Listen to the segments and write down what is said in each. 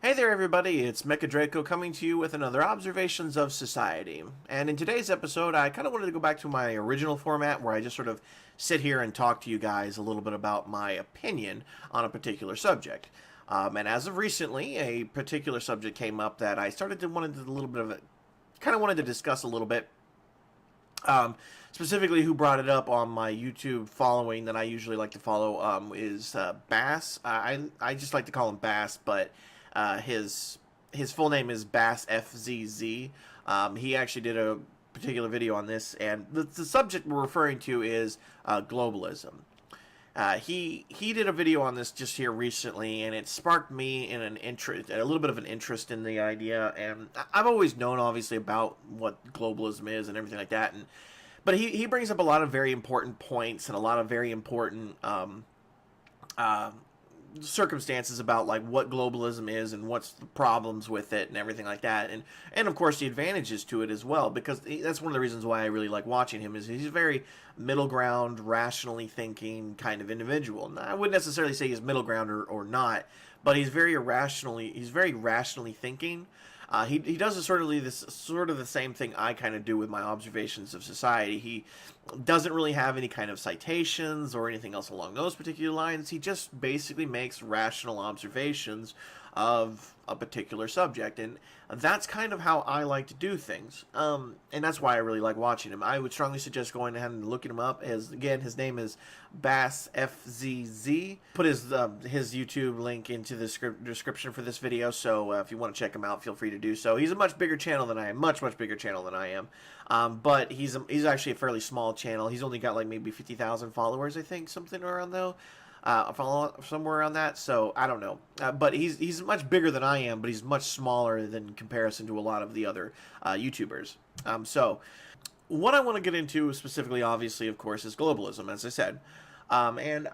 Hey there everybody, it's Mecha Draco coming to you with another Observations of Society. And in today's episode, I kind of wanted to go back to my original format where I just sort of sit here and talk to you guys a little bit about my opinion on a particular subject. And as of recently, a particular subject came up that I started to wanted to a little bit of it, kind of wanted to discuss a little bit. Specifically, who brought it up on my YouTube following that I usually like to follow is Bass. I just like to call him Bass, but his full name is Bass FZZ. He actually did a particular video on this, and the subject we're referring to is globalism. He did a video on this just here recently, and it sparked me in a little bit of an interest in the idea. And I've always known, obviously, about what globalism is and everything like that. But he brings up a lot of very important points and a lot of very important circumstances about like what globalism is and what's the problems with it and everything like that, and of course the advantages to it as well, because that's one of the reasons why I really like watching him. Is he's a very middle ground, rationally thinking kind of individual. Now, I wouldn't necessarily say he's middle ground or not, but he's very rationally thinking. He does sort of the same thing I kind of do with my observations of society. He doesn't really have any kind of citations or anything else along those particular lines. He just basically makes rational observations of a particular subject, and that's kind of how I like to do things. And that's why I really like watching him. I would strongly suggest going ahead and looking him up. Again, his name is Bass FZZ. Put his YouTube link into the description for this video, so if you want to check him out, feel free to do so. He's a much bigger channel than I am, much bigger channel than I am. But he's actually a fairly small channel. He's only got like maybe 50,000 followers, I think, something around though. Follow somewhere around that, so I don't know. But he's much bigger than I am, but he's much smaller than in comparison to a lot of the other YouTubers. So what I want to get into specifically, obviously, of course, is globalism, as I said. And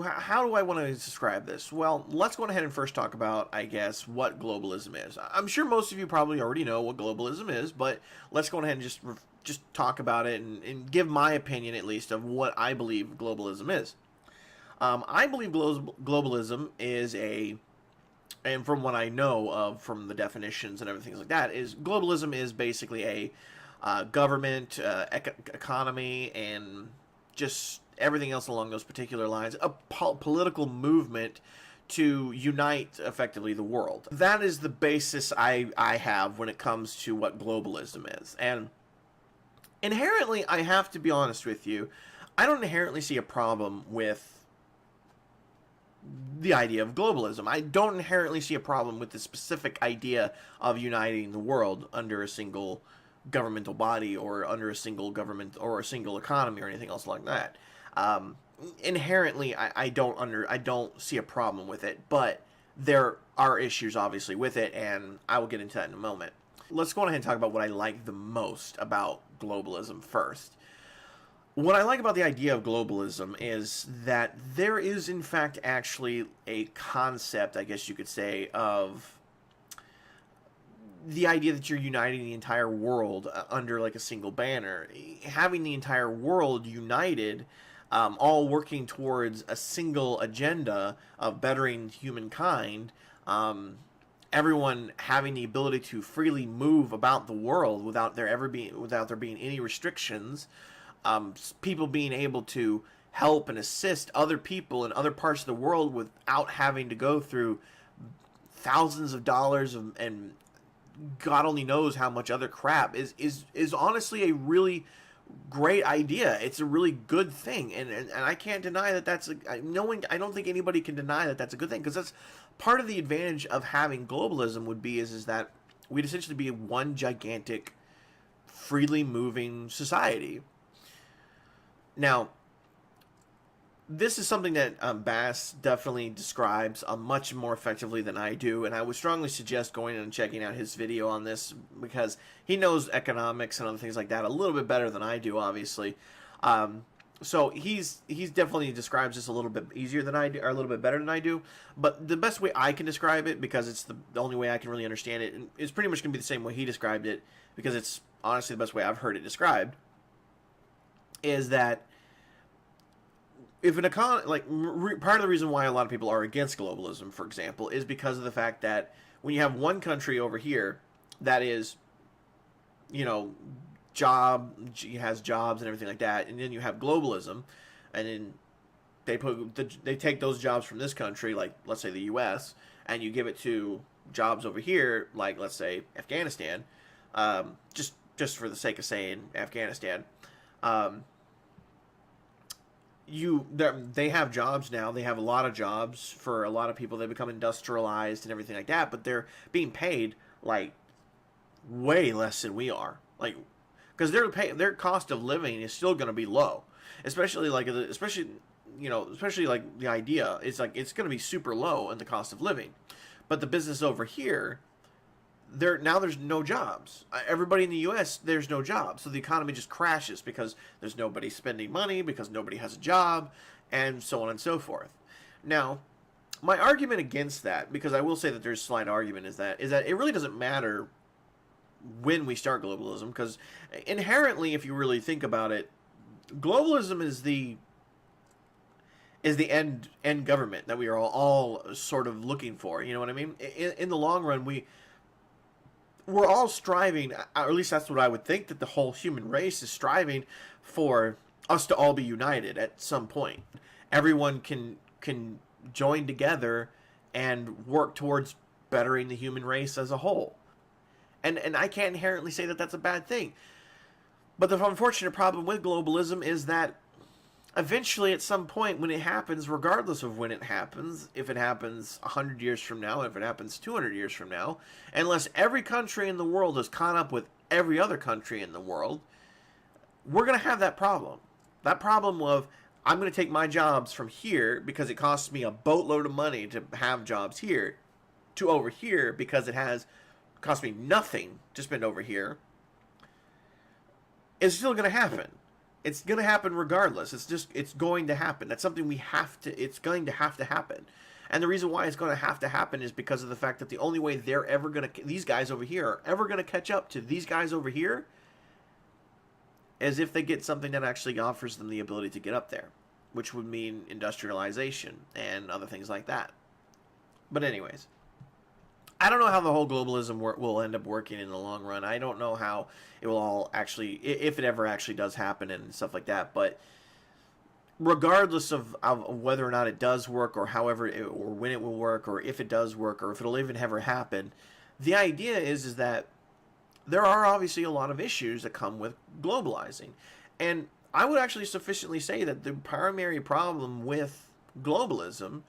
how do I want to describe this? Well, let's go ahead and first talk about, I guess, what globalism is. I'm sure most of you probably already know what globalism is, but let's go ahead and just talk about it and give my opinion, at least, of what I believe globalism is. I believe globalism is and from what I know of from the definitions and everything like that, is globalism is basically a government, economy, and just everything else along those particular lines, a political movement to unite effectively the world. That is the basis I have when it comes to what globalism is. And inherently, I have to be honest with you, I don't inherently see a problem with the idea of globalism. I don't inherently see a problem with the specific idea of uniting the world under a single governmental body or under a single government or a single economy or anything else like that. Inherently, I don't see a problem with it, but there are issues obviously with it, and I will get into that in a moment. Let's go ahead and talk about what I like the most about globalism first. What I like about the idea of globalism is that there is, in fact, actually a concept, I guess you could say, of the idea that you're uniting the entire world under like a single banner. Having the entire world united, all working towards a single agenda of bettering humankind, everyone having the ability to freely move about the world without there being any restrictions. People being able to help and assist other people in other parts of the world without having to go through thousands of dollars and God only knows how much other crap is honestly a really great idea. It's a really good thing, and I can't deny that I don't think anybody can deny that that's a good thing, because that's part of the advantage of having globalism would be is that we'd essentially be one gigantic freely moving society. Now, this is something that Bass definitely describes much more effectively than I do, and I would strongly suggest going and checking out his video on this, because he knows economics and other things like that a little bit better than I do, obviously. So he's definitely describes this a little bit easier than I do, or a little bit better than I do. But the best way I can describe it, because it's the only way I can really understand it, and it's pretty much going to be the same way he described it, because it's honestly the best way I've heard it described, is that if an economy, like part of the reason why a lot of people are against globalism, for example, is because of the fact that when you have one country over here that is, you know, has jobs and everything like that, and then you have globalism, and then they take those jobs from this country, like let's say the U.S., and you give it to jobs over here, like let's say Afghanistan, just for the sake of saying Afghanistan. They have jobs now. They have a lot of jobs for a lot of people. They become industrialized and everything like that, but they're being paid like way less than we are. Like, because their cost of living is still going to be low, especially like the idea is like it's going to be super low in the cost of living, but the business over here, there's no jobs. Everybody in the U.S. there's no jobs, so the economy just crashes because there's nobody spending money, because nobody has a job, and so on and so forth. Now, my argument against that, because I will say that there's a slight argument, is that it really doesn't matter when we start globalism, because inherently, if you really think about it, globalism is the end government that we are all sort of looking for. You know what I mean? In the long run, we're all striving, or at least that's what I would think, that the whole human race is striving for us to all be united at some point. Everyone can join together and work towards bettering the human race as a whole. And I can't inherently say that that's a bad thing. But the unfortunate problem with globalism is that eventually, at some point, when it happens, regardless of when it happens, if it happens 100 years from now, if it happens 200 years from now, unless every country in the world is caught up with every other country in the world, we're going to have that problem. That problem of, I'm going to take my jobs from here because it costs me a boatload of money to have jobs here, to over here because it has cost me nothing to spend over here, is still going to happen. It's going to happen regardless. It's going to happen. That's something it's going to have to happen. And the reason why it's going to have to happen is because of the fact that the only way these guys over here are ever going to catch up to these guys over here is if they get something that actually offers them the ability to get up there, which would mean industrialization and other things like that. But anyways, I don't know how the whole globalism will end up working in the long run. I don't know how it will all actually, if it ever actually does happen and stuff like that. But regardless of whether or not it does work, or or when it will work, or if it does work, or if it'll even ever happen, the idea is that there are obviously a lot of issues that come with globalizing. And I would actually sufficiently say that the primary problem with globalism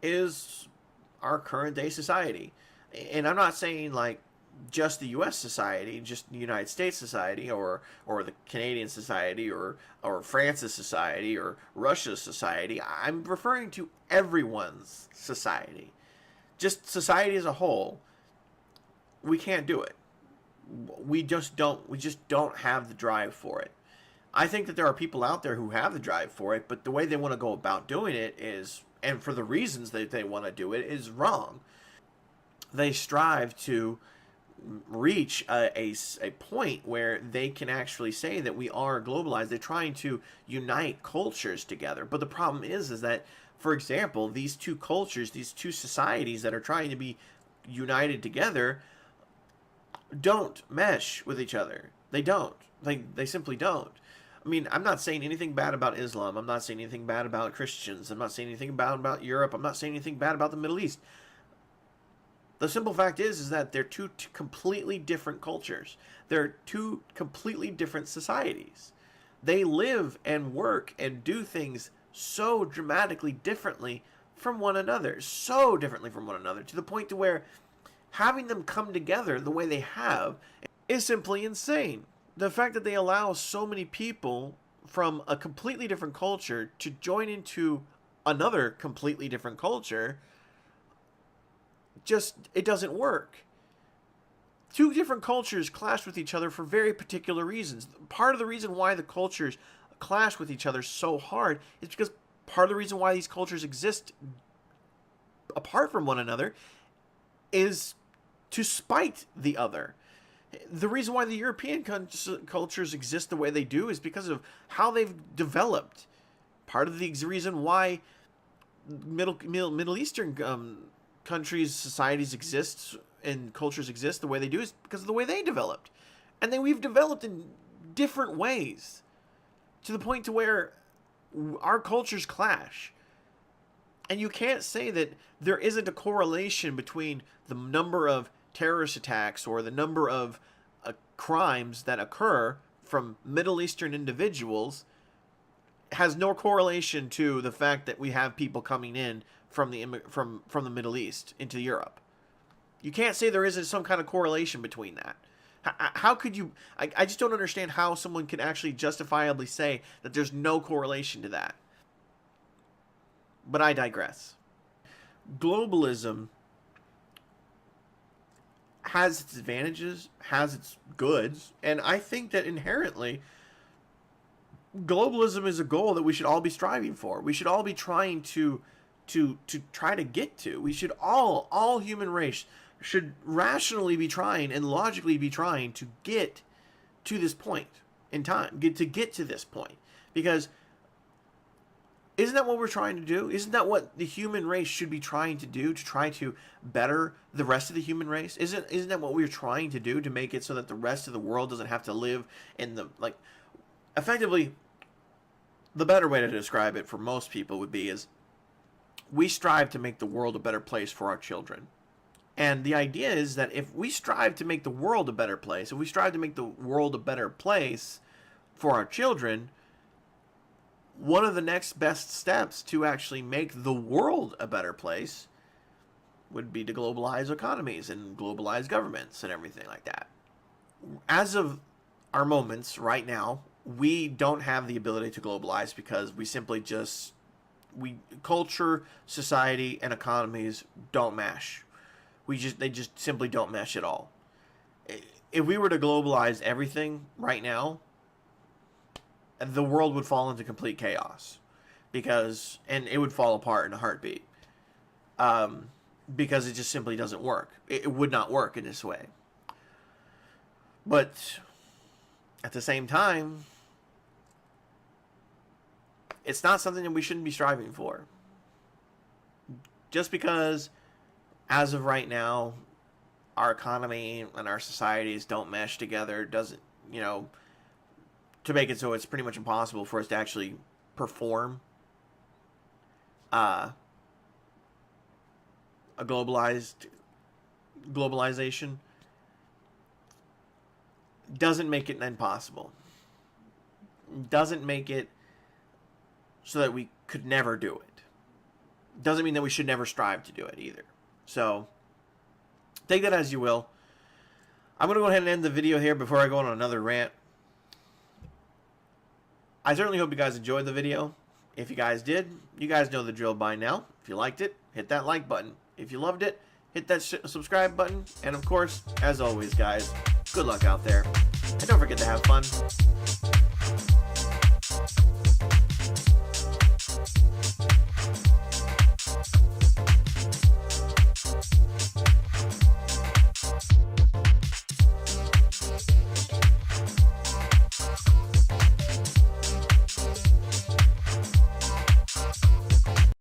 is our current day society. And I'm not saying like just the U.S. society, just the United States society, or the Canadian society, or France's society, or Russia's society. I'm referring to everyone's society. Just society as a whole. We can't do it. We just don't have the drive for it. I think that there are people out there who have the drive for it, but the way they want to go about doing it is, and for the reasons that they want to do it, is wrong. They strive to reach a point where they can actually say that we are globalized. They're trying to unite cultures together. But the problem is that, for example, these two cultures, these two societies that are trying to be united together don't mesh with each other. They don't. They simply don't. I mean, I'm not saying anything bad about Islam. I'm not saying anything bad about Christians. I'm not saying anything bad about Europe. I'm not saying anything bad about the Middle East. The simple fact is that they're two completely different cultures. They're two completely different societies. They live and work and do things so dramatically differently from one another. So differently from one another, to the point to where having them come together the way they have is simply insane. The fact that they allow so many people from a completely different culture to join into another completely different culture, it doesn't work. Two different cultures clash with each other for very particular reasons. Part of the reason why the cultures clash with each other so hard is because part of the reason why these cultures exist apart from one another is to spite the other. The reason why the European cultures exist the way they do is because of how they've developed. Part of the reason why Middle Eastern countries, societies exist and cultures exist the way they do is because of the way they developed. And then we've developed in different ways to the point to where our cultures clash. And you can't say that there isn't a correlation between the number of terrorist attacks or the number of crimes that occur from Middle Eastern individuals has no correlation to the fact that we have people coming in from the Middle East into Europe. You can't say there isn't some kind of correlation between that. How could you... I just don't understand how someone can actually justifiably say that there's no correlation to that. But I digress. Globalism has its advantages, has its goods, and I think that inherently globalism is a goal that we should all be striving for. We should all be trying to try to get to. We should all human race should rationally be trying and logically be trying to get to this point in time, get to this point. Because isn't that what we're trying to do? Isn't that what the human race should be trying to do, to try to better the rest of the human race? Isn't that what we're trying to do, to make it so that the rest of the world doesn't have to live in the, like, effectively, the better way to describe it for most people would be is we strive to make the world a better place for our children. And the idea is that if we strive to make the world a better place, if we strive to make the world a better place for our children, one of the next best steps to actually make the world a better place would be to globalize economies and globalize governments and everything like that. As of our moments right now, we don't have the ability to globalize because we simply culture, society, and economies don't mesh. They just simply don't mesh at all. If we were to globalize everything right now, the world would fall into complete chaos, and it would fall apart in a heartbeat, because it just simply doesn't work. It would not work in this way. But at the same time, it's not something that we shouldn't be striving for. Just because, as of right now, our economy and our societies don't mesh together doesn't, to make it so it's pretty much impossible for us to actually perform a globalization doesn't make it impossible. Doesn't make it so that we could never do it. Doesn't mean that we should never strive to do it either. So, take that as you will. I'm going to go ahead and end the video here before I go on another rant. I certainly hope you guys enjoyed the video. If you guys did, you guys know the drill by now. If you liked it, hit that like button. If you loved it, hit that subscribe button. And of course, as always, guys, good luck out there. And don't forget to have fun.